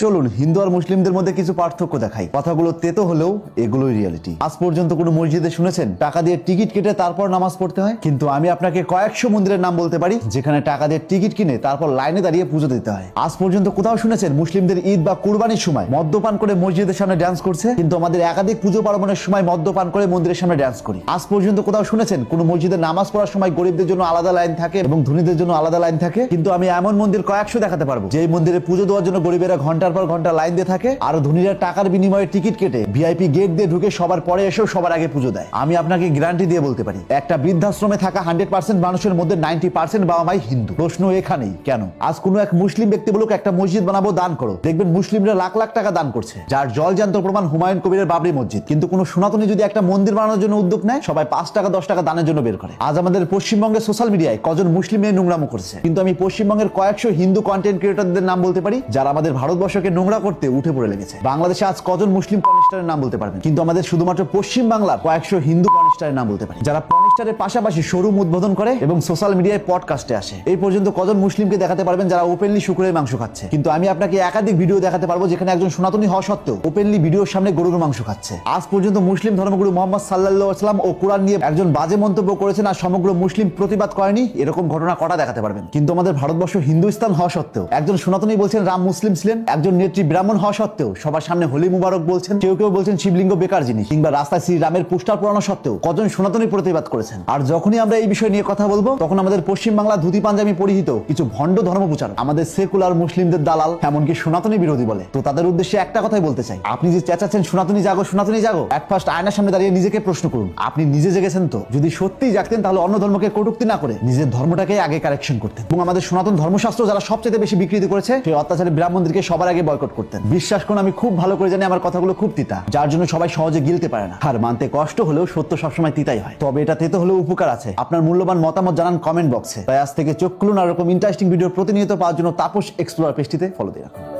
চলুন হিন্দু আর মুসলিমদের মধ্যে কিছু পার্থক্য দেখাই। কথাগুলো তেতো হলেও এগুলোই রিয়েলিটি। আজ পর্যন্ত কোনো মসজিদে শুনেছেন টাকা দিয়ে টিকিট কেটে তারপর নামাজ পড়তে হয়? কিন্তু আমি আপনাকে কয়েকশো মন্দিরের নাম বলতে পারি যেখানে টাকা দিয়ে টিকিট কিনে তারপর লাইনে দাঁড়িয়ে পুজো দিতে হয়। আজ পর্যন্ত কোথাও শুনেছেন মুসলিমদের ঈদ বা কুরবানির সময় মদ্যপান করে মসজিদের সামনে ড্যান্স করছে? কিন্তু আমাদের একাধিক পুজো পার্বণের সময় মদ্যপান করে মন্দিরের সামনে ড্যান্স করি। আজ পর্যন্ত কোথাও শুনেছেন কোনো মসজিদে নামাজ পড়ার সময় গরিবদের জন্য আলাদা লাইন থাকে এবং ধনীদের জন্য আলাদা লাইন থাকে? কিন্তু আমি এমন মন্দির কয়েকশো দেখাতে পারবো যে মন্দিরে পুজো দেওয়ার জন্য গরিবেরা ঘন্টার পর ঘন্টা লাইন দিয়ে থাকে আর ধনীরা টাকার বিনিময়ে টিকিট কেটে ভিআইপি গেট দিয়ে ঢুকে সবার পরে এসেও সবার আগে পুজো দেয়। আমি আপনাকে গ্যারান্টি দিয়ে বলতে পারি একটা বৃদ্ধাশ্রমে থাকা 100% মানুষের মধ্যে 90% বাবা মাই হিন্দু। প্রশ্ন এখানেই, কেন? আজ কোনো এক মুসলিম ব্যক্তি বলুক একটা মসজিদ বানাবো, দান করো, দেখবেন মুসলিমরা লাখ লাখ টাকা দান করছে, যার জলজান্ত প্রমাণ হুমায়ুন কবিরের বাবরি মসজিদ। কিন্তু কোনো সনাতনী যদি একটা মন্দির বানানোর জন্য উদ্যোগ নেয় সবাই 5 টাকা 10 টাকা দানের জন্য বের করে। আজ আমাদের পশ্চিমবঙ্গের সোশ্যাল মিডিয়ায় কজন মুসলিম মেয়ে নোংরামো করছে, কিন্তু আমি পশ্চিমবঙ্গের কয়েকশো হিন্দু কন্টেন্ট ক্রিয়েটরদের নাম বলতে পারি যারা আমাদের ভারতবর্ষকে নোংরা করতে উঠে পড়ে লেগেছে। বাংলাদেশে আজ কজন মুসলিম পর্নিস্টারের নাম বলতে পারবেন? কিন্তু আমাদের শুধুমাত্র পশ্চিম বাংলার কয়েকশো হিন্দু পর্নিস্টারের নাম বলতে পারি যারা পর্নিস্টারের পাশাপাশি শোরুম উদ্বোধন করে এবং সোশ্যাল মিডিয়ায় পডকাস্টে আসে। এই পর্যন্ত কজন মুসলিমকে দেখাতে পারবেন যারা ওপেনলি শুকুরের মাংস খাচ্ছে? কিন্তু আমি আপনাকে একাধিক ভিডিও দেখাতে পারবো যেখানে একজন সনাতনী হওয়া সত্ত্বেও ওপেনলি ভিডিওর সামনে গরুর মাংস খাচ্ছে। আজ পর্যন্ত মুসলিম ধর্মগুরু মোহাম্মদ সাল্লাল্লাহু আলাইহি ওয়াসাল্লাম ও কোরআন নিয়ে একজন বাজে মন্তব্য করেছেন আর সমগ্র মুসলিম প্রতিবাদ করেনি, এরকম ঘটনা কটা দেখাতে পারবেন? কিন্তু আমাদের ভারতবর্ষ হিন্দুস্তান হওয়া সত্ত্বেও একজন সনাতনী বলছেন রাম মুসলিম ছিলেন, একজন নেত্রী ব্রাহ্মণ হওয়া সত্ত্বেও সবার সামনে হোলি মুবারক বলছেন, কেউ কেউ বলছেন শিবলিঙ্গ বেকার জিনিস, কিংবা রাস্তায় শ্রী রামের পোস্টার পড়ানো সত্ত্বেও কজন সনাতনী প্রতিবাদ করেছেন। আর যখনই আমরা এই বিষয় নিয়ে কথা বলবো তখন আমাদের পশ্চিম বাংলা ধুতি পাঞ্জাবি পরিহিত কিছু ভণ্ড ধর্ম প্রচার আমাদের সেকুলার মুসলিমদের দালাল, এমনকি সনাতনী বিরোধী বলে। তো তাদের উদ্দেশ্যে একটা কথাই বলতে চাই, আপনি যে চেঁচাচ্ছেন সনাতনী জাগো সনাতনী জাগো, এক ফার্স্ট আয়নার সামনে দাঁড়িয়ে নিজেকে প্রশ্ন করুন আপনি নিজে জেগেছেন তো? যদি সত্যিই জাগতেন তাহলে অন্য ধর্মকে কটূক্তি না করে নিজের ধর্মটাকে আগে কারেকশন করতেন এবং আমাদের সনাতন ধর্মশাস্ত্র যারা সবচেয়ে বেশি বিকৃতি করেছে সেই অত্যাচারী ব্রাহ্মণদেরকে সবার আগে বয়কট করতেন। বিশ্বাস করুন আমি খুব ভালো করে জানি আমার কথাগুলো খুব তিতা, যার জন্য সবাই সহজে গিলতে পারে না। আর মানতে কষ্ট হলেও সত্য সবসময় তিতাই হয়, তবে এটা তেতো হলেও উপকার আছে। আপনার মূল্যবান মতামত জানান কমেন্ট বক্সে। তাই আজ থেকে চোখ খুলুন আর এরকম ইন্টারেস্টিং ভিডিও প্রতিনিয়ত পাওয়ার জন্য তাপস এক্সপ্লোরার পেজটিতে ফলো দিয়ে রাখুন।